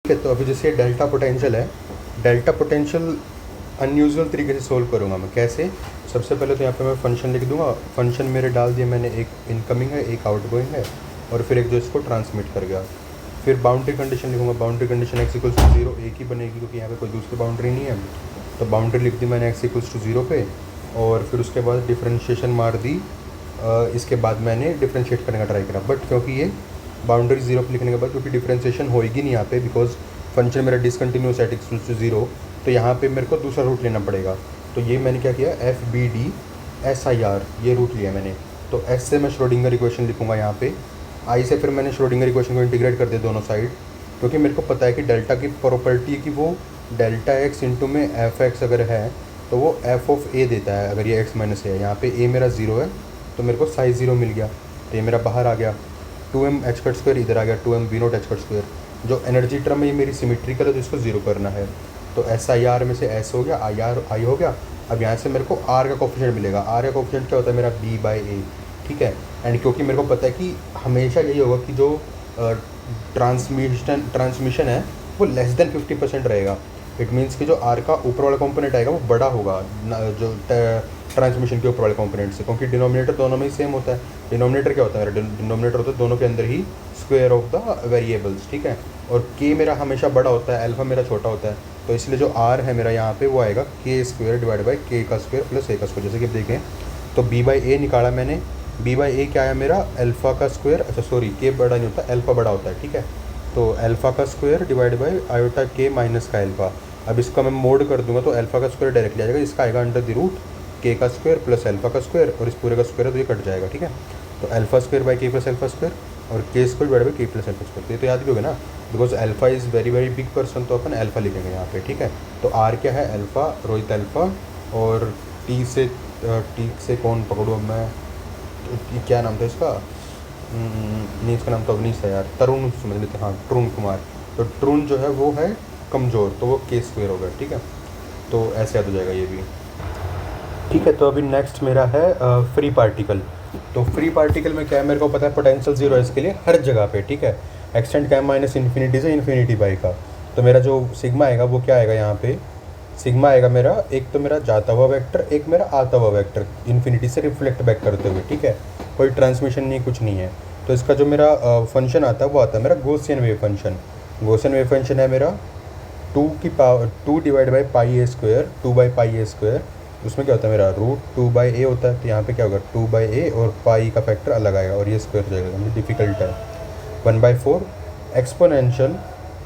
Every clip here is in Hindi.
ठीक है, तो अभी जैसे डेल्टा पोटेंशियल है, डेल्टा पोटेंशियल अनयूजुअल तरीके से सोल्व करूँगा मैं। कैसे? सबसे पहले तो यहाँ पे मैं फंक्शन लिख दूँगा। फंक्शन मेरे डाल दिए मैंने, एक इनकमिंग है, एक आउटगोइंग है, और फिर एक जो इसको ट्रांसमिट कर गया। फिर बाउंड्री कंडीशन लिखूँगा। Boundary condition x equals to 0 एक ही बनेगी, क्योंकि यहाँ पे कोई दूसरी बाउंड्री नहीं है। तो बाउंड्री लिख दी मैंने x इक्वल्स टू 0 पे, और फिर उसके बाद डिफ्रेंशिएशन मार दी। इसके बाद मैंने डिफ्रेंशिएट करने का ट्राई करा, बट क्योंकि ये बाउंड्री 0 पे लिखने के बाद क्योंकि डिफ्रेंशिएशन होएगी नहीं यहाँ पे, बिकॉज फंक्शन मेरा डिसकंटिन्यूस एट इक्वल्स टू 0, तो यहाँ पे मेरे को दूसरा रूट लेना पड़ेगा। तो ये मैंने क्या किया, FBD/SIR ये रूट लिया मैंने। तो S से मैं श्रोडिंगर इक्वेशन लिखूँगा यहाँ पे, I से फिर मैंने श्रोडिंगर इक्वेशन को इंटीग्रेट कर दिया दोनों साइड, क्योंकि मेरे को पता है कि डेल्टा की प्रॉपर्टी है कि वो डेल्टा x इंटू में f(x) अगर है तो वो f ऑफ a देता है, अगर ये x माइनस है। यहाँ पे a मेरा 0 है, तो मेरे को साइज 0 मिल गया, तो ये मेरा बाहर आ गया। 2m h² इधर आ गया, 2m v0 h²। जो एनर्जी टर्म है ये मेरी सिमेट्रिकल है, तो इसको 0 करना है। तो SIR में से S हो गया, I हो गया। अब यहाँ से मेरे को R का कोफिशिएंट मिलेगा। R का कोफिशिएंट क्या होता है मेरा, B/A, ठीक है। एंड क्योंकि मेरे को पता है कि हमेशा यही होगा कि जो ट्रांसमिशन है वो लेस देन 50% रहेगा। इट मीन्स कि जो R का ऊपर वाला कंपोनेंट आएगा वो बड़ा होगा जो ट्रांसमिशन के ऊपर वाले कंपोनेंट से, क्योंकि डिनोमिनेटर दोनों में ही सेम होता है। डिनोमिनेटर क्या होता है मेरा, डिनोमिनेटर होता है दोनों के अंदर ही स्क्वायर ऑफ द वेरिएबल्स, ठीक है। और K मेरा हमेशा बड़ा होता है, अल्फ़ा मेरा छोटा होता है, तो इसलिए जो R है मेरा यहाँ पे वो आएगा K² डिवाइड बाई K का स्क्वायर प्लस A का स्क्वायर। जैसे कि आप देखें तो B/A निकाला मैंने। B/A क्या आया मेरा, अल्फ़ा का स्क्वायर, अच्छा सॉरी K बड़ा नहीं होता, अल्फ़ा बड़ा होता है, ठीक है। तो अल्फ़ा का square divide by iota K minus का अल्फ़ा। अब इसका मैं मोड कर दूंगा तो अल्फ़ा का स्क्वायर डायरेक्टली आ जाएगा, इसका आएगा अंडर द रूट K का स्क्वायर प्लस अल्फ़ा का स्क्वायर, और इस पूरे का स्क्वायर है तो ये कट जाएगा, ठीक है। तो alpha square by K plus alpha square और K square divide by K plus alpha square. तो ये तो याद भी होगा ना, because alpha is very very big person, तो अपन अल्फ़ा लिखेंगे यहाँ पे, ठीक है। तो R क्या है, अल्फ़ा, रोहित अल्फ़ा, और T से कौन पकड़ूँ अब मैं, क्या नाम था इसका, नहीं इसका नाम तो अवनीश है यार, तरुण समझ लेते, हाँ तरुण कुमार। तो तरुण जो है वो है कमज़ोर, तो वो K स्क्वायर होगा, ठीक है। तो ऐसे याद हो जाएगा ये भी, ठीक है। तो अभी नेक्स्ट मेरा है फ्री पार्टिकल। तो फ्री पार्टिकल में क्या है, मेरे को पता है पोटेंशियल 0 है इसके लिए हर जगह पे, ठीक है। एक्सटेंड क्या है, माइनस इन्फिनिटी से इन्फिनिटी बाई का। तो मेरा जो सिग्मा आएगा वो क्या आएगा, यहाँ पे सिग्मा आएगा मेरा, एक तो मेरा जाता हुआ वेक्टर, एक मेरा आता हुआ वेक्टर, इन्फिनिटी से रिफ्लेक्ट बैक करते हुए, ठीक है। कोई ट्रांसमिशन नहीं, कुछ नहीं है। तो इसका जो मेरा फंक्शन आता है वो आता है मेरा Gaussian wave function. Gaussian wave function है मेरा 2 divide by pi a square, 2/πa²। उसमें क्या होता है मेरा √2/a होता है, तो यहाँ पे क्या होगा 2/a और पाई का फैक्टर अलग आएगा और ये स्क्वायर हो जाएगा, मुझे डिफिकल्ट है। 1/4 एक्सपोनेंशियल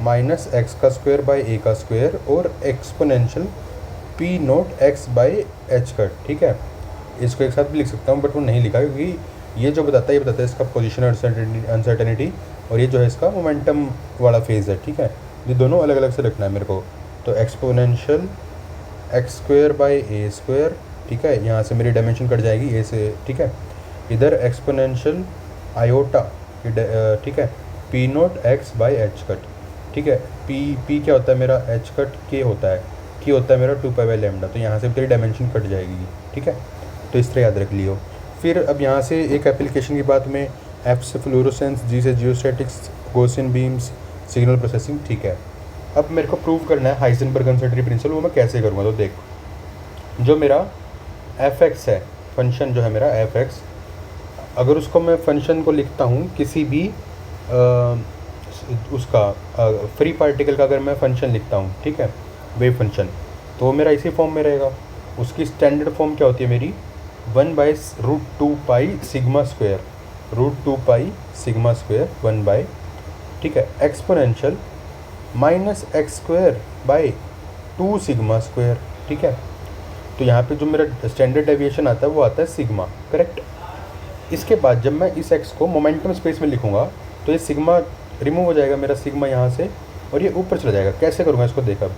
माइनस एक्स का स्क्वायर बाई ए का स्क्वायर और एक्सपोनेंशियल P0x/h², ठीक है। इसको एक साथ भी लिख सकता हूँ, बट वो नहीं लिखा क्योंकि ये जो बताता है, ये बताता है इसका पोजिशन अनसर्टेनिटी, और ये जो है इसका मोमेंटम वाला फेज़ है, ठीक है। ये दोनों अलग अलग से रखना है मेरे को। तो एक्सपोनेंशियल x²/a², ठीक है। यहाँ से मेरी डायमेंशन कट जाएगी a से, ठीक है। इधर एक्सपोनेंशियल आयोटा, ठीक है, P0x/h², ठीक है। p क्या होता है मेरा, h² होता है, k होता है मेरा 2π/λ, तो यहाँ से तेरी डायमेंशन कट जाएगी, ठीक है। तो इस तरह याद रख लियो। फिर अब यहाँ से एक एप्लीकेशन की बात में, F से फ्लोरोसेंस, G से जियोस्टैटिक्स, गॉसियन बीम्स, सिग्नल प्रोसेसिंग, ठीक है। अब मेरे को प्रूव करना है हाइजेनबर्ग अनसर्टेनिटी प्रिंसिपल, वो मैं कैसे करूँगा। तो देख, जो मेरा f(x) है, फंक्शन जो है मेरा f(x), अगर उसको मैं फंक्शन को लिखता हूँ किसी भी उसका फ्री पार्टिकल का अगर मैं फंक्शन लिखता हूँ, ठीक है, वेव फंक्शन, तो वो मेरा इसी फॉर्म में रहेगा। उसकी स्टैंडर्ड फॉर्म क्या होती है मेरी, 1/√2π सिग्मा स्क्वायर, √2π सिग्मा स्क्वायर 1/, ठीक है, एक्सपोनेंशियल -x²/2 सिग्मा स्क्वायर, ठीक है। तो यहाँ पे जो मेरा स्टैंडर्ड डेविएशन आता है वो आता है सिग्मा, करेक्ट। इसके बाद जब मैं इस x को मोमेंटम स्पेस में लिखूँगा तो ये सिग्मा रिमूव हो जाएगा मेरा, सिग्मा यहाँ से, और ये ऊपर चला जाएगा। कैसे करूँगा इसको देख, अब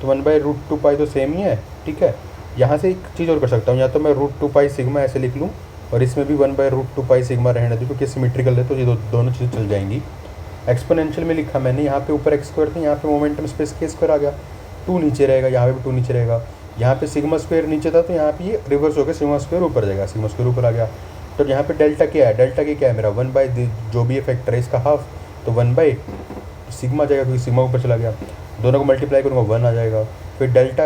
तो 1/√2π तो सेम ही है, ठीक है। यहाँ से एक चीज़ और कर सकता हूँ, या तो मैं √2π सिग्मा ऐसे लिख लूँ और इसमें भी 1/√2π सिग्मा रहने दूँ, क्योंकि सिमेट्रिकल है तो ये दोनों चीज़ें चल जाएंगी। एक्सपोनेंशियल में लिखा मैंने, यहाँ पे ऊपर x² था, यहाँ पे मोमेंटम स्पेस k² आ गया, 2 नीचे रहेगा, यहाँ पे भी 2 नीचे रहेगा। यहाँ पे सिग्मा स्क्वायर नीचे था तो यहाँ पे ये रिवर्स हो गया, सिग्मा स्क्वायर ऊपर जाएगा, सिग्मा स्क्वायर ऊपर आ गया। तो यहाँ पे डेल्टा क्या है, डेल्टा क्या है मेरा 1/, जो भी ये फैक्टर है इसका हाफ, तो 1/, सिग्मा आ जाएगा क्योंकि सिग्मा ऊपर चला गया, दोनों को मल्टीप्लाई करूँगा 1 आ जाएगा। फिर डेल्टा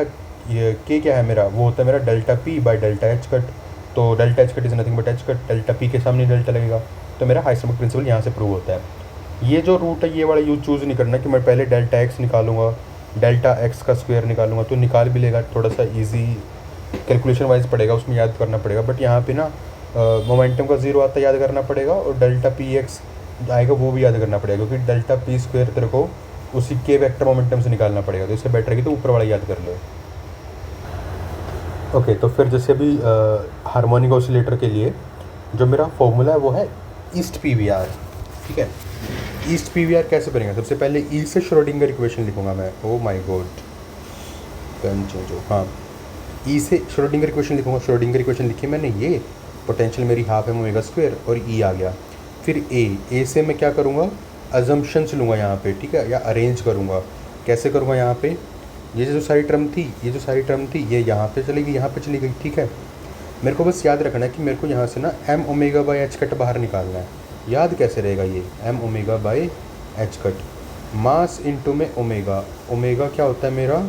ये के क्या है मेरा, वो होता है मेरा delta P by delta H cut. तो delta H cut is nothing but H cut, delta P के सामने डेल्टा लगेगा, तो मेरा हाइसेनबर्ग प्रिंसिपल यहाँ से प्रूव होता है। ये जो रूट है ये वाला यूज चूज़ नहीं करना कि मैं पहले डेल्टा एक्स निकालूंगा, डेल्टा एक्स का स्क्वायर निकालूंगा, तो निकाल भी लेगा, थोड़ा सा ईजी कैलकुलेशन वाइज पड़ेगा, उसमें याद करना पड़ेगा। बट यहाँ पे ना मोमेंटम का जीरो आता है, याद करना पड़ेगा, और डेल्टा पी एक्स आएगा वो भी याद करना पड़ेगा, क्योंकि डेल्टा पी स्क्वायर तेरे को उसी के वेक्टर मोमेंटम से निकालना पड़ेगा, तो इससे बेटर है कि तो ऊपर वाला याद कर लो। ओके, तो फिर जैसे अभी हार्मोनिक ऑसिलेटर के लिए जो मेरा फॉर्मूला है वो है ईस्ट पी वी आर। ठीक है, ईस्ट पी वी आर कैसे बनेगा, सबसे पहले ई से श्रोडिंगर इक्वेशन लिखूंगा मैं। Oh my god, pen change हो। हाँ, ई से श्रोडिंगर इक्वेशन लिखूंगा। श्रोडिंगर इक्वेशन लिखी मैंने, ये पोटेंशियल मेरी हाफ एम ओमेगा स्क्वायर और ई आ गया। फिर ए से मैं क्या करूँगा, अजम्पशंस लूँगा यहाँ पे, ठीक है, या अरेंज करूँगा। कैसे करूँगा, यहाँ पे ये जो सारी टर्म थी, ये यहाँ पे चली गई, यहाँ पे चली गई। ठीक है, मेरे को बस याद रखना है कि मेरे को यहाँ से ना m omega by H cut बाहर निकालना है। याद कैसे रहेगा ये, m omega by H cut, mass into में ओमेगा। ओमेगा क्या होता है मेरा,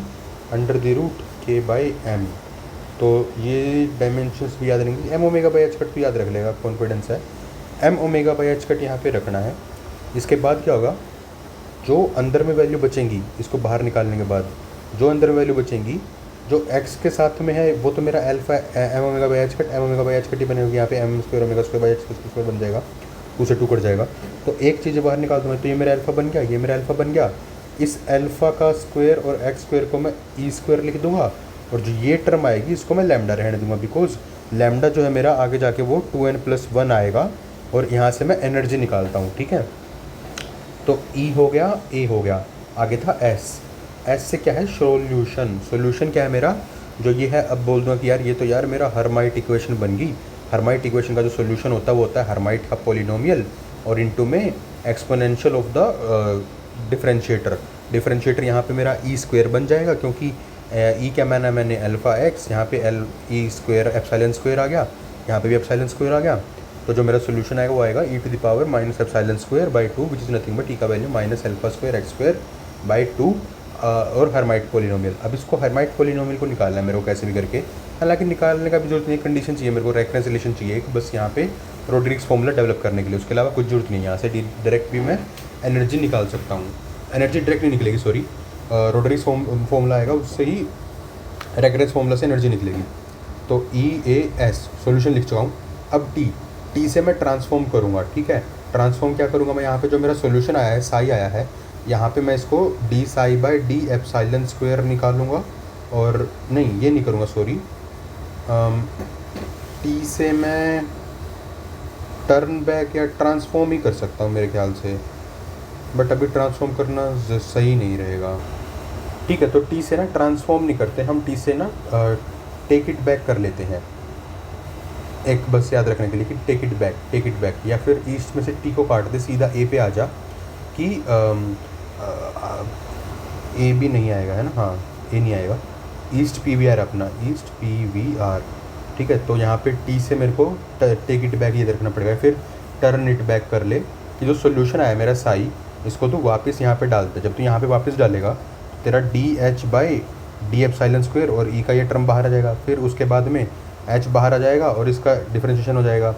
अंडर द रूट के बाई एम। तो ये डायमेंशंस भी याद रहेंगे। M omega by H cut भी याद रख लेगा, कॉन्फिडेंस है। M omega by H cut यहाँ पे रखना है। इसके बाद क्या होगा, जो अंदर में वैल्यू बचेंगी, इसको बाहर निकालने के बाद जो अंदर में वैल्यू बचेंगी, जो एक्स के साथ में है वो तो मेरा alpha M omega by H cut, M omega by H cut ही बनेगी। यहाँ पे M square omega square by H square बन जाएगा, 2 से 2 कट जाएगा। तो एक चीज़ बाहर निकाल दूँगा, तो ये मेरा अल्फ़ा बन गया, ये मेरा अल्फ़ा बन गया। इस अल्फ़ा का स्क्वायर और एक्स स्क्वायर को मैं ई स्क्वायर लिख दूंगा, और जो ये टर्म आएगी इसको मैं लैम्डा रहने दूंगा, बिकॉज लैम्डा जो है मेरा आगे जाके वो 2n+1 आएगा, और यहाँ से मैं एनर्जी निकालता हूँ। ठीक है, तो ई हो गया, ए हो गया, आगे था एस। एस से क्या है, सोल्यूशन। सोल्यूशन क्या है मेरा, जो ये है, अब बोल दूँ कि यार ये तो यार मेरा हर्माइट इक्वेशन बन गई। हर्माइट इक्वेशन का जो सोल्यूशन होता है वो होता है हर्माइट का पॉलिनोमियल और इनटू में exponential of the differentiator. Differentiator यहाँ पे मेरा ई स्क्वायर बन जाएगा, क्योंकि ई क्या माना मैंने, अल्फ़ा एक्स, यहाँ पे L E square epsilon square आ गया, यहाँ पे भी एप्सिलॉन स्क्वायर आ गया। तो जो मेरा सोल्यूशन आएगा वो आएगा E to the power minus epsilon square by 2, which is nothing but E का value minus alpha square X square by 2 और हर्माइट पॉलिनोमियल। अब इसको हर्माइट पॉलिनोमियल को निकालना है मेरे को कैसे भी करके। हालांकि निकालने का भी जरूरत नहीं, कंडीशन चाहिए मेरे को, रेफरेंस रिलेशन चाहिए कि बस यहाँ पे रोड्रिग्स फॉर्मूला डेवलप करने के लिए, उसके अलावा कुछ जरूरत नहीं है। यहाँ से डायरेक्ट भी मैं एनर्जी निकाल सकता हूँ। एनर्जी डायरेक्ट नहीं निकलेगी, सॉरी, रोड्रिग्स फॉर्मूला आएगा, उससे ही रेफरेंस फॉर्मूला से एनर्जी निकलेगी। तो ई ए एस सोल्यूशन लिख चुका हूँ। अब टी से मैं ट्रांसफॉर्म करूँगा। ठीक है, ट्रांसफॉर्म क्या करूँगा मैं, यहाँ पे जो मेरा सोल्यूशन आया है, साई आया है, यहाँ पे मैं इसको D psi by D epsilon square निकालूंगा, और नहीं ये नहीं करूँगा, सॉरी, टी से मैं टर्न बैक या ट्रांसफॉर्म ही कर सकता हूँ मेरे ख्याल से, बट अभी ट्रांसफॉर्म करना सही नहीं रहेगा। ठीक है, तो टी से ना ट्रांसफॉर्म नहीं करते हम, टी से ना टेक इट बैक कर लेते हैं। एक बस याद रखने के लिए कि टेक इट बैक, या फिर ईस्ट में से टी को काट दे, सीधा ए पे आ जा कि ए भी नहीं आएगा, है ना, हाँ ए नहीं आएगा। ईस्ट पी वी आर अपना, ईस्ट पी वी आर। ठीक है, तो यहाँ पे टी से मेरे को टेक इट बैक ये रखना पड़ेगा, फिर टर्न इट बैक कर ले कि जो सोल्यूशन आया मेरा साई, इसको तो वापस यहाँ पे डाल दे। जब तू यहाँ पे वापस डालेगा तो तेरा D H by D epsilon square और ई का ये टर्म बाहर आ जाएगा, फिर उसके बाद में एच बाहर आ जाएगा और इसका डिफरेंशिएशन हो जाएगा,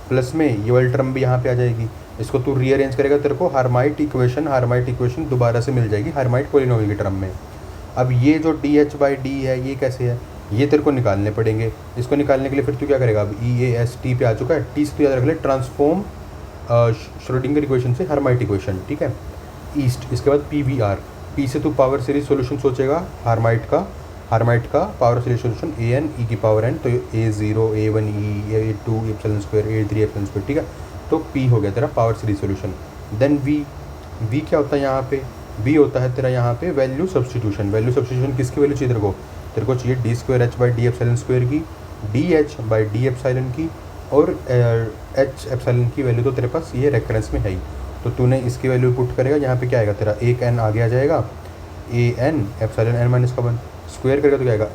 प्लस में ये वाली टर्म भी यहाँ पे आ जाएगी। इसको तू रीअरेंज करेगा, तेरे को हार्माइट इक्वेशन दोबारा से मिल जाएगी हार्माइट पॉलिनोमियल के टर्म में। अब ये जो डी एच बाई डी है ये कैसे है, ये तेरे को निकालने पड़ेंगे। इसको निकालने के लिए फिर तू क्या करेगा, अब ई ए एस टी पे आ चुका है, टी से तो याद रख ले ट्रांसफॉर्म श्रोडिंगर इक्वेशन से हार्माइट इक्वेशन। ठीक है, ईस्ट, इसके बाद पी वी आर, पी से तू पावर सीरीज सोल्यूशन सोचेगा हार्माइट का power series solution a n e की पावर एन, तो A0 A1 E A2 epsilon square A3 epsilon square. ठीक है, तो P हो गया तेरा power series solution. Then V क्या होता है यहाँ पे, V होता है तेरा यहाँ पे वैल्यू सब्सटीट्यूशन। वैल्यू सब्सटीट्यूशन किसकी वैल्यू चाहिए तेरे को चाहिए D square H by D epsilon square की, D H by D epsilon की, और एच एप्सिलॉन की वैल्यू तो तेरे पास ये रेफरेंस में है ही, तो तूने इसकी वैल्यू पुट करेगा। यहाँ पे क्या आएगा तेरा, एक n आगे आ जाएगा, A N epsilon n minus का 1 स्क्वायर करेगा तो क्या आएगा,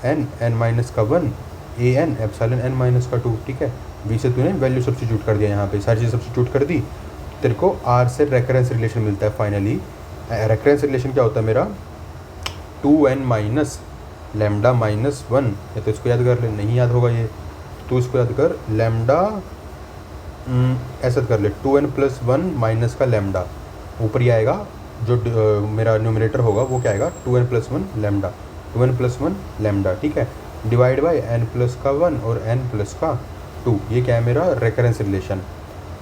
n माइनस का 1 A N epsilon n minus का 2। ठीक है, v से तूने वैल्यू सब्स्टिट्यूट कर दिया, यहाँ पे सारी चीज़ सब्स्टिट्यूट कर दी, तेरे को r से रेफरेंस रिलेशन मिलता है फाइनली रेकरेंस रिलेशन क्या होता है मेरा, 2n माइनस लेमडा माइनस 1, या तो इसको याद कर ले, नहीं याद होगा ये तो इसको याद कर, लेमडा ऐसा कर ले 2n प्लस 1 माइनस का लेमडा, ऊपर ही आएगा जो मेरा न्यूमिनेटर होगा वो क्या आएगा, 2n plus 1 lambda, 2n plus 1 lambda, ठीक है, डिवाइड बाई n प्लस का 1 और n प्लस का 2। ये क्या है मेरा रेकरेंस रिलेशन।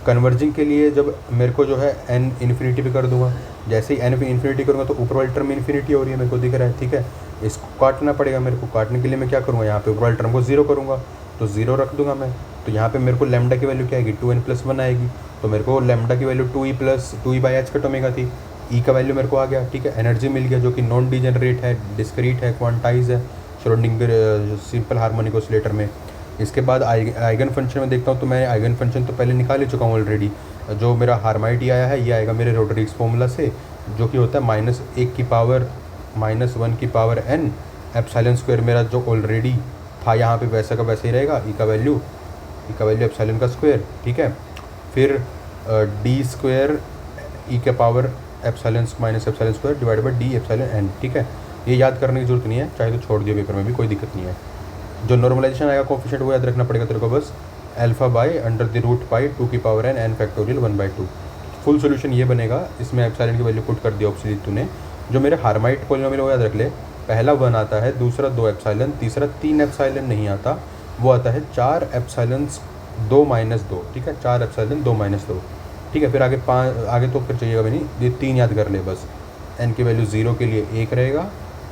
कन्वर्जिंग के लिए जब मेरे को जो है n इन्फिनिटी पे कर दूंगा, जैसे ही n पे इन्फिनिटी करूँगा तो ऊपर वाली टर्म इन्फिनिटी हो रही है मेरे को दिख रहा है, ठीक है, इसको काटना पड़ेगा मेरे को, काटने के लिए मैं क्या करूँगा, यहाँ पे ऊपर वाली टर्म को 0 करूँगा, तो 0 रख दूंगा मैं, तो यहाँ पे मेरे को लेमडा की वैल्यू क्या आएगी, 2n प्लस 1 आएगी, तो मेरे को लेमडा की value 2e plus 2e by H cut omega थी, ई का वैल्यू मेरे को आ गया, ठीक है, एनर्जी मिल गया जो कि नॉन डिजेनरेट है, डिस्क्रीट है, क्वांटाइज है श्रोडिंगर सिंपल हार्मोनिक ऑसिलेटर में। इसके बाद आइगन फंक्शन में देखता हूँ, तो मैं आइगन फंक्शन तो पहले निकाल ही चुका हूँ ऑलरेडी, जो मेरा हार्माइट ई आया है ये आएगा मेरे रोड्रिग्स फॉर्मूला से, जो कि होता है -1 की पावर -1 की पावर n एप्सिलॉन स्क्वायर, मेरा जो ऑलरेडी था यहाँ पे वैसा का वैसे ही रहेगा, ई का वैल्यू एप्सिलॉन का स्क्वायर, ठीक है, फिर डी स्क्वायर ई के power epsilon minus epsilon square divide by D epsilon n, ठीक है, ये याद करने की जरूरत नहीं है, चाहे तो छोड़ दियो पेपर में भी कोई दिक्कत नहीं है। जो नॉर्मलाइजेशन आएगा कोफिशिएंट वो याद रखना पड़ेगा तेरे को बस, alpha by under the root pi 2 की power n factorial 1/2। Full solution ये बनेगा, इसमें एप्सिलॉन की वैल्यू पुट कर दिया ऑब्वियसली तूने। जो मेरे हार्माइट पॉलिनोमियल वो याद रख ले, पहला 1 आता है, दूसरा 2 एप्सिलॉन, तीसरा 3 एप्सिलॉन नहीं आता, वो आता है 4 एप्सिलॉन 2 माइनस 2, ठीक है, 4 एप्सिलॉन 2 माइनस 2, ठीक है, फिर आगे तो फिर चाहिएगा भी नहीं, ये 3 याद कर ले बस, n की वैल्यू 0 के लिए 1 रहेगा,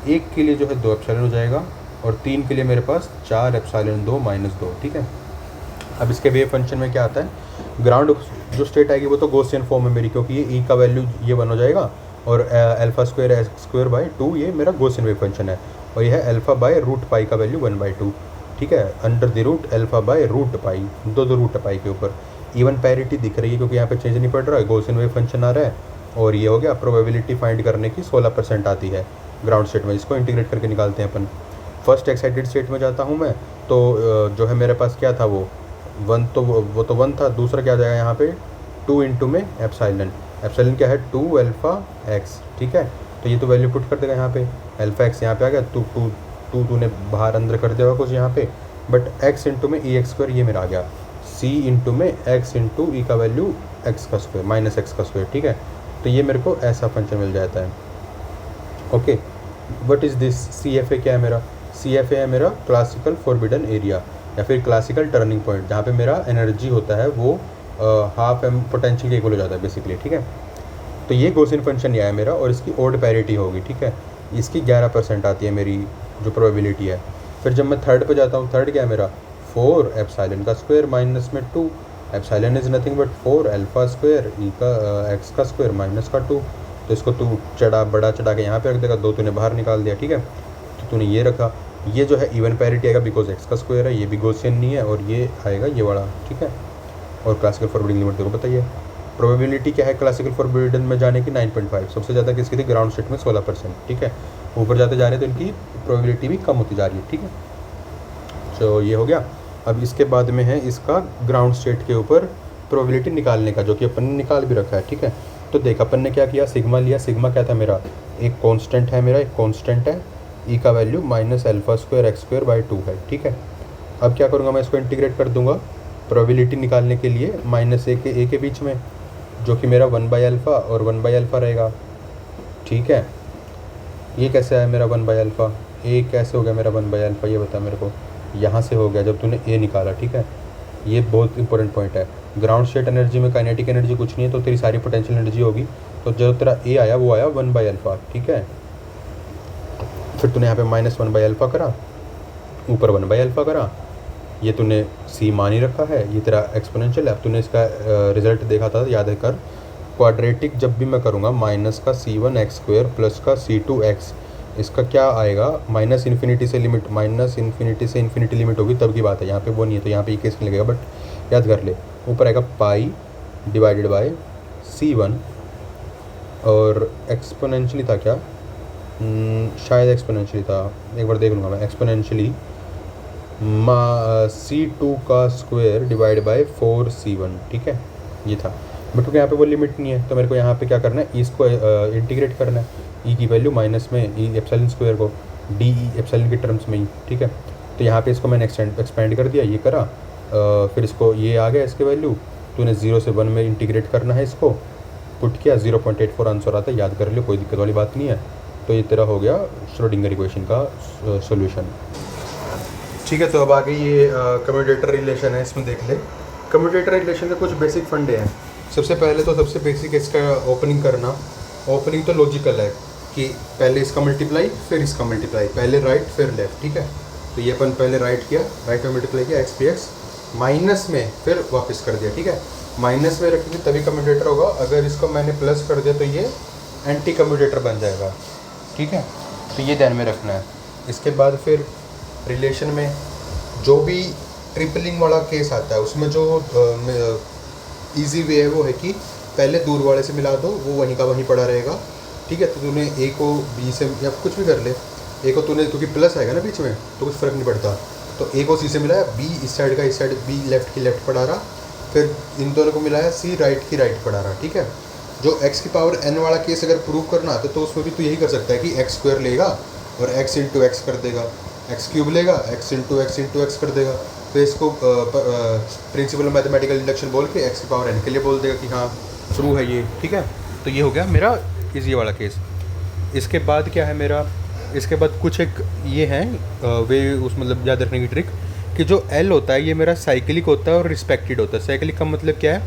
1 के लिए जो है 2 एप्सिलॉन हो जाएगा, और 3 के लिए मेरे पास 4 एप्सिलॉन 2 माइनस 2, ठीक है। अब इसके वेव फंक्शन में क्या आता है, ग्राउंड जो स्टेट आएगी वो तो गॉसियन फॉर्म है मेरी, क्योंकि ये ई का वैल्यू ये 1 हो जाएगा, और alpha square X square by 2 ये मेरा गॉसियन वेव फंक्शन है, और ये है अल्फा बाई रूट पाई का वैल्यू 1/2, ठीक है, under the root alpha by root pi, दो रूट पाई के ऊपर इवन पैरिटी दिख रही है क्योंकि यहाँ पे चेंज नहीं पड़ रहा है, गॉसियन वेव फंक्शन आ रहा है, और ये हो गया प्रोबेबिलिटी फाइंड करने की 16% आती है ग्राउंड स्टेट में, इसको इंटीग्रेट करके निकालते हैं अपन। फर्स्ट एक्साइटेड स्टेट में जाता हूँ मैं, तो जो है मेरे पास क्या था वो 1, तो वो तो 1 था, दूसरा क्या आ जाएगा यहाँ पे 2 इंटू में एप्सिलॉन क्या है 2 अल्फा एक्स, ठीक है, तो ये तो वैल्यू पुट कर देगा यहाँ पे, अल्फा एक्स यहाँ पे आ गया, टू तूने बाहर अंदर कर दिया कुछ यहाँ पे, बट एक्स इंटू में ई एक्स स्क्वायर ये मेरा आ गया, सी इंटू में एक्स इंटू ई का वैल्यू एक्स का स्क्वायर माइनस एक्स का स्क्वायर, ठीक है, तो ये मेरे को ऐसा फंक्शन मिल जाता है। Okay, what is this, C F A क्या है मेरा, सी एफ ए है मेरा क्लासिकल फॉरबिडन एरिया या फिर क्लासिकल टर्निंग पॉइंट, जहाँ पे मेरा एनर्जी होता है वो हाफ एम पोटेंशियल के इक्वल हो जाता है बेसिकली, ठीक है। तो ये गॉसियन फंक्शन ये है मेरा, और इसकी ओड पैरिटी होगी, ठीक है, इसकी 11% आती है मेरी जो प्रोबेबिलिटी है। फिर जब मैं थर्ड पे जाता हूँ, थर्ड क्या है मेरा 4 एप्सिलॉन का स्क्वायर माइनस में 2, epsilon is nothing but 4 alpha square E का एक्स का स्क्वायर माइनस का 2, तो इसको तू बड़ा चढ़ा के यहाँ पे रख देगा, 2 तूने बाहर निकाल दिया, ठीक है, तो तूने ये रखा, ये जो है इवन पैरिटी आएगा बिकॉज एक्स का स्क्वायर है, ये भी गॉसियन नहीं है, और ये आएगा ये वाला, ठीक है, और क्लासिकल फॉरबिडन लिमिट देखो बताइए। प्रोबेबिलिटी क्या है क्लासिकल फॉरबिडन में जाने की 9.5, सबसे ज़्यादा किसकी थी ग्राउंड स्टेट में 16%, ठीक है, ऊपर जाते जा रहे हैं तो इनकी प्रोबेबिलिटी भी कम होती जा रही है, ठीक है। तो ये हो गया। अब इसके बाद में है इसका ग्राउंड स्टेट के ऊपर प्रोबेबिलिटी निकालने का, जो कि अपन ने निकाल भी रखा है, ठीक है। तो देख अपन ने क्या किया, सिग्मा लिया, सिग्मा क्या था मेरा एक कांस्टेंट है, मेरा एक कांस्टेंट है, ई का value minus alpha square X square by 2 है, ठीक है। अब क्या करूँगा मैं, इसको इंटीग्रेट कर दूंगा प्रोबेबिलिटी निकालने के लिए -a के बीच में, जो कि मेरा 1 अल्फ़ा और 1 अल्फ़ा रहेगा, ठीक है। ये कैसे आया मेरा 1 अल्फ़ा, ए कैसे हो गया मेरा 1 अल्फ़ा, ये बता मेरे को, यहाँ से हो गया जब तूने ए निकाला, ठीक है। ये बहुत इंपॉर्टेंट पॉइंट है, ग्राउंड स्टेट एनर्जी में काइनेटिक एनर्जी कुछ नहीं है, तो तेरी सारी पोटेंशियल एनर्जी होगी, तो जो तेरा ए आया वो आया 1 अल्फ़ा, ठीक है। फिर तूने यहाँ पे -1 अल्फ़ा करा, ऊपर 1 अल्फ़ा करा, ये तूने सी मान ही रखा है, ये तेरा एक्सपोनेंशियल है। अब तूने इसका रिजल्ट देखा था, याद है कर, क्वाड्रेटिक जब भी मैं करूँगा माइनस का c1 एक्स स्क्वायर प्लस का c2 एक्स, इसका क्या आएगा माइनस इन्फिनिटी से इन्फिनिटी लिमिट होगी तब की बात है, यहाँ पे वो नहीं है, तो यहाँ पे ये केस नहीं लगेगा, बट याद कर ले, ऊपर आएगा पाई डिवाइडेड बाय c1, और एक्सपोनेंशियली था क्या, शायद एक्सपोनेंशियली था, एक बार देख लूँगा मैं, एक्सपोनेंशियली c2 का स्क्वायर डिवाइड बाय 4c1, ठीक है, ये था। बट क्योंकि यहाँ पे वो लिमिट नहीं है, तो मेरे को यहाँ पे क्या करना है, इसको इंटीग्रेट करना है, ई की वैल्यू माइनस में ई एप्सिलॉन स्क्वायर को डी ई एप्सिलॉन के टर्म्स में ही, ठीक है। तो यहाँ पे इसको मैंने एक्सपेंड कर दिया, ये करा, फिर इसको ये आ गया इसके वैल्यू, तूने 0 से 1 में इंटीग्रेट करना है, इसको पुट किया, 0.84 आंसर आता है, याद कर लियो, कोई दिक्कत वाली बात नहीं है। तो ये तेरा हो गया श्रोडिंगर इक्वेशन का सोल्यूशन। ठीक है, तो अब आगे ये कम्यूटेटर रिलेशन है, इसमें देख ले। कम्यूटेटर रिलेशन के कुछ बेसिक फंडे हैं। सबसे पहले तो सबसे बेसिक इसका ओपनिंग करना। ओपनिंग तो लॉजिकल है कि पहले इसका मल्टीप्लाई फिर इसका मल्टीप्लाई, पहले राइट फिर लेफ्ट, ठीक है। तो ये अपन पहले राइट किया, राइट में मल्टीप्लाई किया, एक्स पी एक्स माइनस में फिर वापस कर दिया, ठीक है। माइनस में रखेंगे तभी कम्यूटेटर होगा, अगर इसको मैंने प्लस कर दिया तो ये एंटी कम्यूटेटर बन जाएगा, ठीक है। तो ये ध्यान में रखना है। इसके बाद फिर रिलेशन में जो भी ट्रिपलिंग वाला केस आता है उसमें जो इजी वे है वो है कि पहले दूर वाले से मिला दो, वो वहीं का वहीं पड़ा रहेगा, ठीक है। तो तूने ए को बी से या कुछ भी कर ले, ए को तूने क्योंकि प्लस आएगा ना बीच में तो कुछ फ़र्क नहीं पड़ता, तो ए को सी से मिलाया, बी इस साइड का इस साइड, बी लेफ्ट की लेफ्ट पड़ा रहा, फिर इन दोनों को मिलाया, सी राइट की राइट पड़ा रहा, ठीक है। जो एक्स की पावर एन वाला केस अगर प्रूव करना आता है तो उसमें भी तू यही कर सकता है कि एक्स स्क्वायर लेगा और एक्स इंटू एक्स कर देगा, एक्स क्यूब लेगा, एक्स इंटू एक्स कर देगा। तो इसको प्रिंसिपल मैथमेटिकल इंडक्शन बोल के एक्स की पावर एन के लिए बोल देगा कि हाँ ट्रू है ये, ठीक है। तो ये हो गया मेरा इजी वाला केस। इसके बाद क्या है मेरा, इसके बाद कुछ एक ये है वे उस मतलब याद रखने की ट्रिक कि जो एल होता है ये मेरा साइक्लिक होता है और रिस्पेक्टेड होता है। साइक्लिक का मतलब क्या है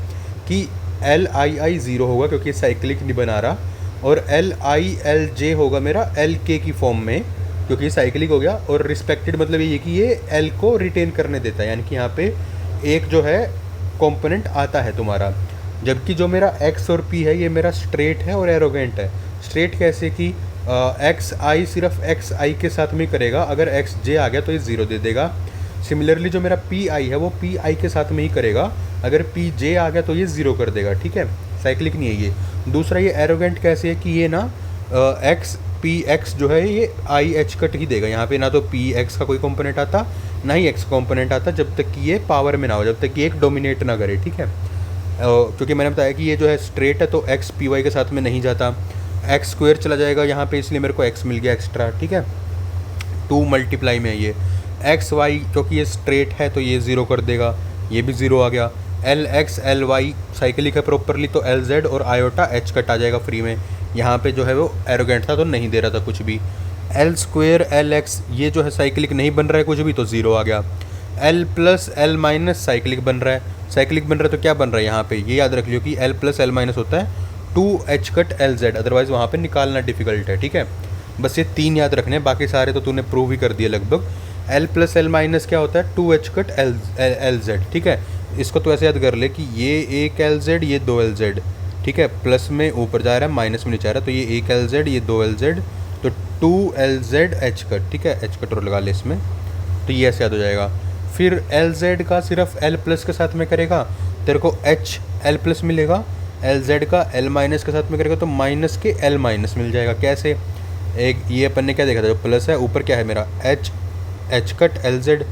कि एल आई आई ज़ीरो होगा क्योंकि साइक्लिक नहीं बना रहा, और एल आई एल जे होगा मेरा एल के की फॉर्म में क्योंकि साइक्लिक हो गया, और रिस्पेक्टेड मतलब ये कि ये एल को रिटेन करने देता है, यानी कि यहाँ पे एक जो है कंपोनेंट आता है तुम्हारा। जबकि जो मेरा एक्स और पी है ये मेरा स्ट्रेट है और एरोगेंट है। स्ट्रेट कैसे कि एक्स आई सिर्फ एक्स आई के साथ में करेगा, अगर एक्स जे आ गया तो ये ज़ीरो दे देगा। सिमिलरली जो मेरा पी आई है वो पी आई के साथ में ही करेगा, अगर पी जे आ गया तो ये ज़ीरो कर देगा, ठीक है। साइक्लिक नहीं है ये। दूसरा ये एरोगेंट कैसे है कि ये ना एक्स पी एक्स जो है ये आई एच कट ही देगा, यहाँ पे ना तो पी एक्स का कोई कंपोनेंट आता ना ही एक्स कंपोनेंट आता, जब तक कि ये पावर में ना हो, जब तक कि एक डोमिनेट ना करे, ठीक है। क्योंकि मैंने बताया कि ये जो है स्ट्रेट है तो एक्स पी वाई के साथ में नहीं जाता, एक्स स्क्वायर चला जाएगा यहाँ पे, इसलिए मेरे को एक्स मिल गया एक्स्ट्रा, ठीक है। 2 मल्टीप्लाई में ये एक्स वाई क्योंकि ये स्ट्रेट है तो ये ज़ीरो कर देगा, ये भी ज़ीरो आ गया। L x L y cyclic है प्रॉपरली तो एल जेड और आयोटा एच कट आ जाएगा फ्री में। यहाँ पे जो है वो एरोगेंट था तो नहीं दे रहा था कुछ भी। एल स्क्वायर एल एक्स ये जो है साइक्लिक नहीं बन रहा है कुछ भी तो ज़ीरो आ गया। L plus L minus cyclic बन रहा है, साइक्लिक बन रहा है तो क्या बन रहा है यहाँ पे, ये याद रख लियो कि एल प्लस एल माइनस होता है 2 H cut L Z, otherwise वहाँ पे निकालना डिफिकल्ट है, ठीक है। बस ये 3 याद रखने, बाकी सारे तो तूने प्रूव ही कर दिए लगभग। एल प्लस एल माइनस क्या होता है 2 एच कट एल जेड, ठीक है। इसको तो ऐसे याद कर ले कि ये एक एल जेड ये 2 एल जेड, ठीक है, प्लस में ऊपर जा रहा है माइनस में नीचे आ रहा है, तो ये एक एल जेड ये 2 एल जेड तो 2 एल जेड एच कट, ठीक है, एच कट और लगा ले इसमें, तो ये ऐसे याद हो जाएगा। फिर एल जेड का सिर्फ एल प्लस के साथ में करेगा तेरे को एच एल प्लस मिलेगा, एल जेड का एल माइनस के साथ में करेगा तो माइनस के एल माइनस मिल जाएगा। कैसे, एक ये अपन ने क्या देखा था, जो प्लस है ऊपर क्या है मेरा H cut L Z,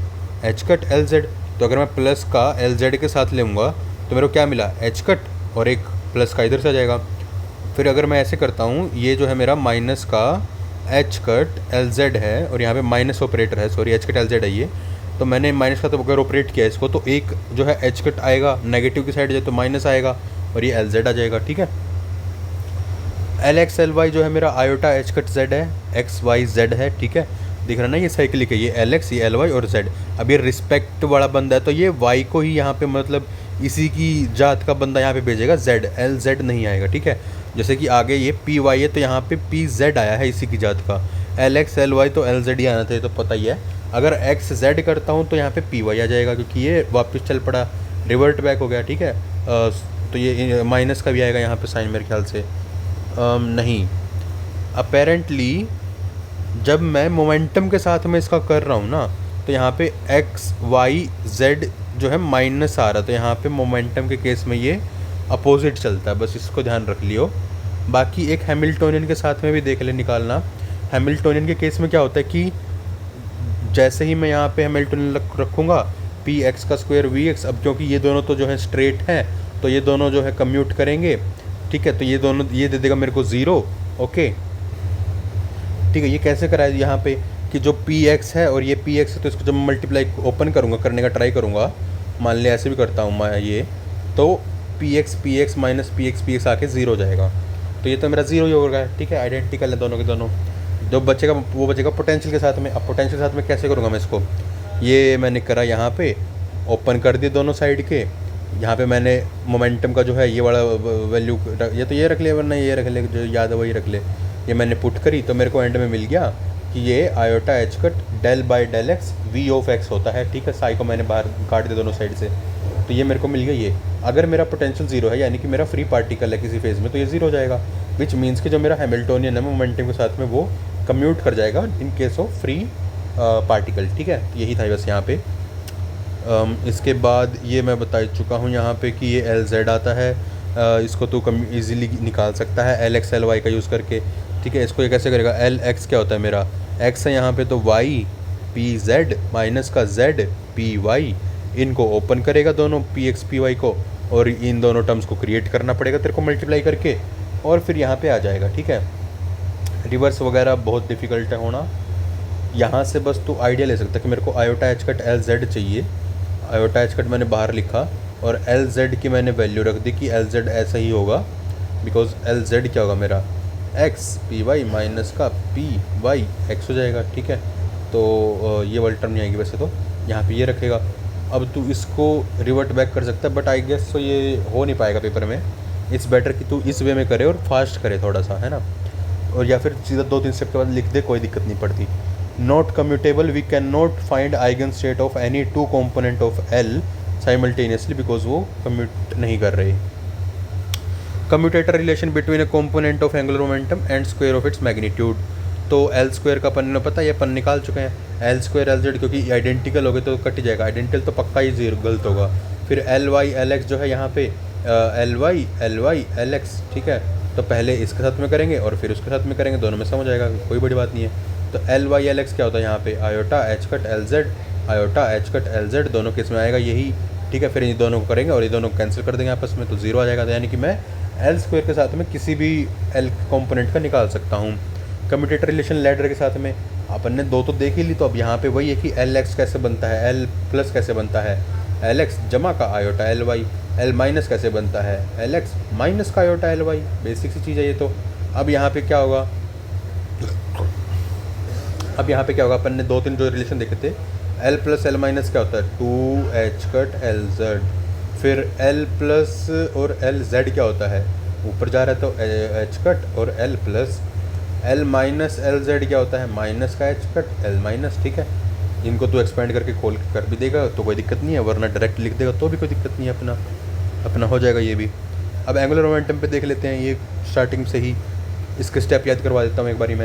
H cut L Z, तो अगर मैं प्लस का एल जेड के साथ लूँगा तो मेरे को क्या मिला एच कट और एक प्लस का इधर से आ जाएगा। फिर अगर मैं ऐसे करता हूँ, ये जो है मेरा माइनस का एच कट एल जेड है और यहाँ पे माइनस ऑपरेटर है, sorry H cut L Z है ये, तो मैंने माइनस का तो अगर ऑपरेट किया इसको तो एक जो है एच कट आएगा नेगेटिव की साइड जाए तो माइनस आएगा और ये एल जेड आ जाएगा, ठीक है। एल एक्स एल वाई जो है मेरा आयोटा एच कट जेड है, एक्स वाई जेड है, ठीक है, दिख रहा ना ये साइक्लिक है, ये एल एक्स ये एल वाई और जेड। अब ये रिस्पेक्ट वाला बंदा है तो ये वाई को ही यहाँ पे मतलब इसी की जात का बंदा यहाँ पे भेजेगा, जेड एल जेड नहीं आएगा, ठीक है। जैसे कि आगे ये पी वाई है तो यहाँ पे पी जेड आया है इसी की जात का, एल एक्स एल वाई तो एल जेड ही आना था, ये तो पता ही है। अगर एक्स जेड करता हूँ तो यहाँ पे पी वाई आ जाएगा क्योंकि ये वापस चल पड़ा, रिवर्ट बैक हो गया, ठीक है। तो ये माइनस का भी आएगा यहाँ पे साइन मेरे ख्याल से, नहीं अपेरेंटली जब मैं मोमेंटम के साथ में इसका कर रहा हूँ ना तो यहाँ पे एक्स वाई जेड जो है माइनस आ रहा, तो यहाँ पे मोमेंटम के केस में ये अपोजिट चलता है, बस इसको ध्यान रख लियो। बाकी एक हैमिल्टोनियन के साथ में भी देख ले निकालना। हैमिल्टोनियन के केस में क्या होता है कि जैसे ही मैं यहाँ पे हैमिल्टोनियन रखूँगा पी एक्स का स्क्वायर वी एक्स, अब क्योंकि ये दोनों तो जो है स्ट्रेट हैं तो ये दोनों जो है कम्यूट करेंगे, ठीक है। तो ये दोनों, ये दे देगा मेरे को 0, ओके, ठीक है। ये कैसे करा है यहाँ पे कि जो पी एक्स है और ये पी एक्स है, तो इसको जब मल्टीप्लाई ओपन करूँगा, करने का ट्राई करूँगा, मान लिया ऐसे भी करता हूँ मैं ये, तो P x minus P x आके 0 हो जाएगा। तो ये तो मेरा 0 ही होगा, ठीक है। आइडेंटिकल है दोनों के दोनों। जो बचेगा वो बचेगा पोटेंशियल के साथ में। अब पोटेंशियल के साथ में कैसे करूँगा मैं इसको, ये मैंने करा यहाँ पे, ओपन कर दिए दोनों साइड के। यहाँ पे मैंने मोमेंटम का जो है ये वाला वैल्यू, ये तो ये रख ले, वरना ये रख ले, जो याद है वही रख ले। ये मैंने पुट करी तो मेरे को एंड में मिल गया कि ये iota h cut del by del x V of x होता है, ठीक है। साई को मैंने बाहर काट दिया दोनों साइड से, तो ये मेरे को मिल गया ये। अगर मेरा पोटेंशियल 0 है, यानी कि मेरा फ्री पार्टिकल है किसी फेज़ में, तो ये 0 हो जाएगा, विच मीन्स कि जो मेरा हैमिल्टोनियन है मोमेंटम के साथ में वो कम्यूट कर जाएगा in case of free particle, ठीक है। यही था बस यहाँ पे। इसके बाद ये मैं बता चुका हूँ यहाँ पे कि ये एल जेड आता है, इसको तो कम ईजिली निकाल सकता है एल एक्स एल वाई का यूज़ करके, ठीक है। इसको ये कैसे करेगा, एल एक्स क्या होता है मेरा, एक्स है यहाँ पे, तो वाई पी जेड माइनस का जेड पी वाई, इनको ओपन करेगा दोनों पी एक्स पी वाई को, और इन दोनों टर्म्स को क्रिएट करना पड़ेगा तेरे को मल्टीप्लाई करके, और फिर यहाँ पे आ जाएगा, ठीक है। रिवर्स वगैरह बहुत डिफ़िकल्ट है होना। यहाँ से बस तू आइडिया ले सकता है कि मेरे को iota h cut L Z चाहिए। आयोटा एच कट मैंने बाहर लिखा और एल जेड की मैंने वैल्यू रख दी कि एल जेड ऐसा ही होगा, बिकॉज एल जेड क्या होगा मेरा, एक्स पी वाई माइनस का पी वाई एक्स हो जाएगा, ठीक है। तो ये वाली टर्म नहीं आएगी वैसे तो, यहाँ पे ये रखेगा। अब तू इसको रिवर्ट बैक कर सकता है, बट आई गेस तो ये हो नहीं पाएगा पेपर में। इट्स बेटर कि तू इस वे में करे और फास्ट करे थोड़ा सा, है ना। और या फिर सीधा 2-3 स्टेप के बाद लिख दे, कोई दिक्कत नहीं पड़ती। Not commutable, we can not find eigen state of any two component of L simultaneously, because वो कम्यूट नहीं कर रहे। Commutator relation between a component of angular momentum and square of its magnitude. तो एल स्क्वायर का अपन ने पता है, ये अपन निकाल चुके हैं। एल स्क्वायर एल जेड क्योंकि आइडेंटिकल हो गए तो कट जाएगा, आइडेंटिकल तो पक्का ही जीरो गलत होगा। फिर एल वाई एल एक्स जो है यहाँ पे एल वाई एल एक्स, ठीक है। तो पहले इसके साथ में करेंगे और फिर उसके साथ में करेंगे, दोनों में समझ आएगा, कोई बड़ी बात नहीं है। तो एल वाई एल एक्स क्या होता है यहाँ पे, iota h cut L Z, iota h cut L Z, दोनों केस में आएगा यही, ठीक है। फिर ये दोनों को करेंगे और ये दोनों को कैंसिल कर देंगे आपस में, तो 0 आ जाएगा। यानी कि मैं एल स्क्वायर के साथ में किसी भी एल कॉम्पोनेंट का निकाल सकता हूँ। कम्यूटेटर रिलेशन लैडर के साथ में अपन ने 2 तो देख ही ली, तो अब यहाँ पे वही है कि एल एक्स कैसे बनता है, एल प्लस कैसे बनता है, एल एक्स जमा का iota L y, L minus कैसे बनता है, एल एक्स माइनस का आयोटा एल वाई, बेसिक सी चीज़ है ये तो। अब यहाँ पे क्या होगा, अपन ने 2-3 जो रिलेशन देखे थे, एल प्लस एल माइनस क्या होता है, 2 एच कट एल जेड। फिर एल प्लस और एल जेड क्या होता है, ऊपर जा रहा है तो एच कट और L plus. L minus L Z क्या होता है, माइनस का एच कट एल माइनस, ठीक है। इनको तो एक्सपेंड करके खोल कर भी देगा तो कोई दिक्कत नहीं है, वरना डायरेक्ट लिख देगा तो भी कोई दिक्कत नहीं है, अपना हो जाएगा ये भी। अब एंगुलर मोमेंटम पे देख लेते हैं, ये स्टार्टिंग से ही इसके स्टेप याद करवा देता हूँ एक बारी मैं।